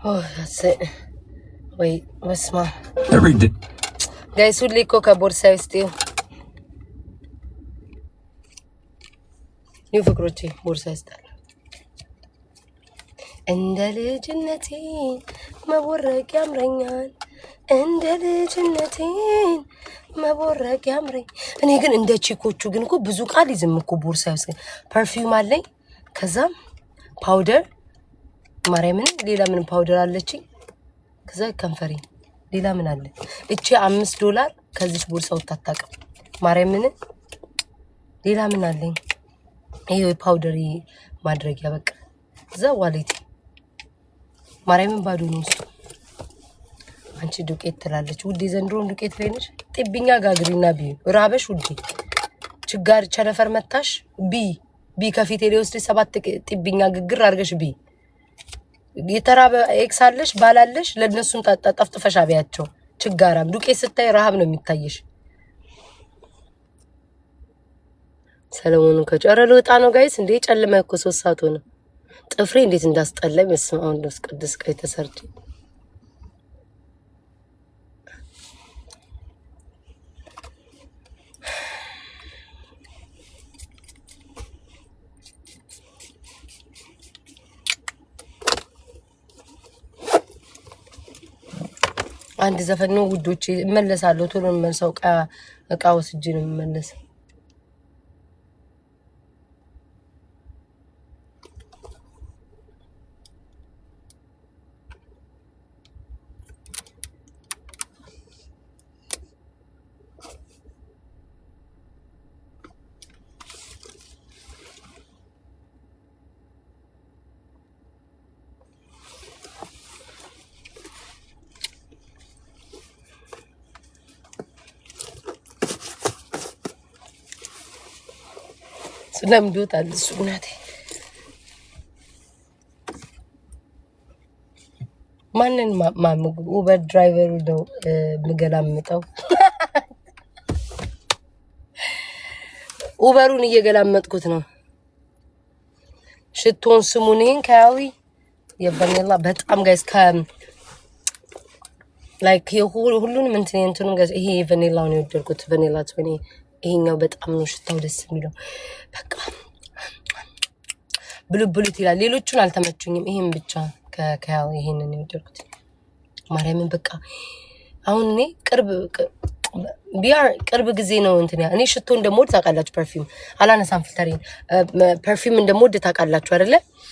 Oh, that's it. Wait, what's my... Every day. Guys, ሁሌ እኮ ከቦርሳዬ ውስጥ ይኸው ፍቅሮቼ ቦርሳዬ ውስጥ አለ። እንደ ልጅነቴ መቦረቅ ያምረኛል፣ እንደ ልጅነቴ መቦረቅ ያምረኝ። እኔ ግን እንደ ቺኮቹ ግን እኮ ብዙ ቃል ይዝም እኮ ቦርሳዬ ውስጥ ፐርፊውም አለኝ፣ ከዛም ፓውደር ማርያምን፣ ሌላ ምን ፓውደር አለችኝ፣ ከዛ ከንፈሬ፣ ሌላ ምን አለ? እቺ $5 ከዚህ ቦርሳ ወጣጣቀም ማርያምን፣ ሌላ ምን አለኝ? ይሄ ፓውደር ማድረጊያ በቃ። ከዛ ዋሌት ማርያምን ባዶ ነው እሱ። አንቺ ዱቄት ትላለች ውዴ፣ ዘንድሮ ዱቄት ላይ ነሽ። ጥብኛ ጋግሪና ቢ ራበሽ ውዴ፣ ችጋር ቸነፈር መታሽ ቢ ከፊቴ ላይ ወስደሽ 7 ጥብኛ ግግር አድርገሽ ቢ የተራበ ኤክስ አለሽ ባላለሽ ለነሱን ጠፍጥፈሽ አብያቸው። ችጋራም ዱቄት ስታይ ረሃብ ነው የሚታየሽ። ሰለሞኑን ከጨረ ልወጣ ነው ጋይስ። እንዴ ጨለመ እኮ 3 ሰዓት ሆነ። ጥፍሬ እንዴት እንዳስጠላኝ መስማ። አሁን ደስ ቅድስ ቀይ ተሰርቶ አንድ ዘፈን ነው ውዶቼ። እመለሳለሁ ቶሎ መልሰው እቃ ወስጄ ነው የምመለስ። ስለምዶታል እሱ እናቴ። ማንን ኡበር ድራይቨሩ ነው ምገላምጠው። ኡበሩን እየገላመጥኩት ነው። ሽቶን ስሙኔን ካዊ የበኔላ በጣም ጋይስ ላይክ ሁሉንም እንትኑን ይሄ ቫኒላውን የወደድኩት ቫኒላ ትወኒ ይሄኛው በጣም ነው ሽታው ደስ የሚለው። በቃ ብሉት ይላል። ሌሎቹን አልተመቹኝም። ይሄን ብቻ ከያው ይሄንን የወደድኩት ማርያምን። በቃ አሁን እኔ ቅርብ ጊዜ ነው እንትን እኔ ሽቶ እንደምወድ ታውቃላችሁ። ፐርፊውም አላነሳም ፊልተሬን። ፐርፊውም እንደምወድ ታውቃላችሁ አይደለ?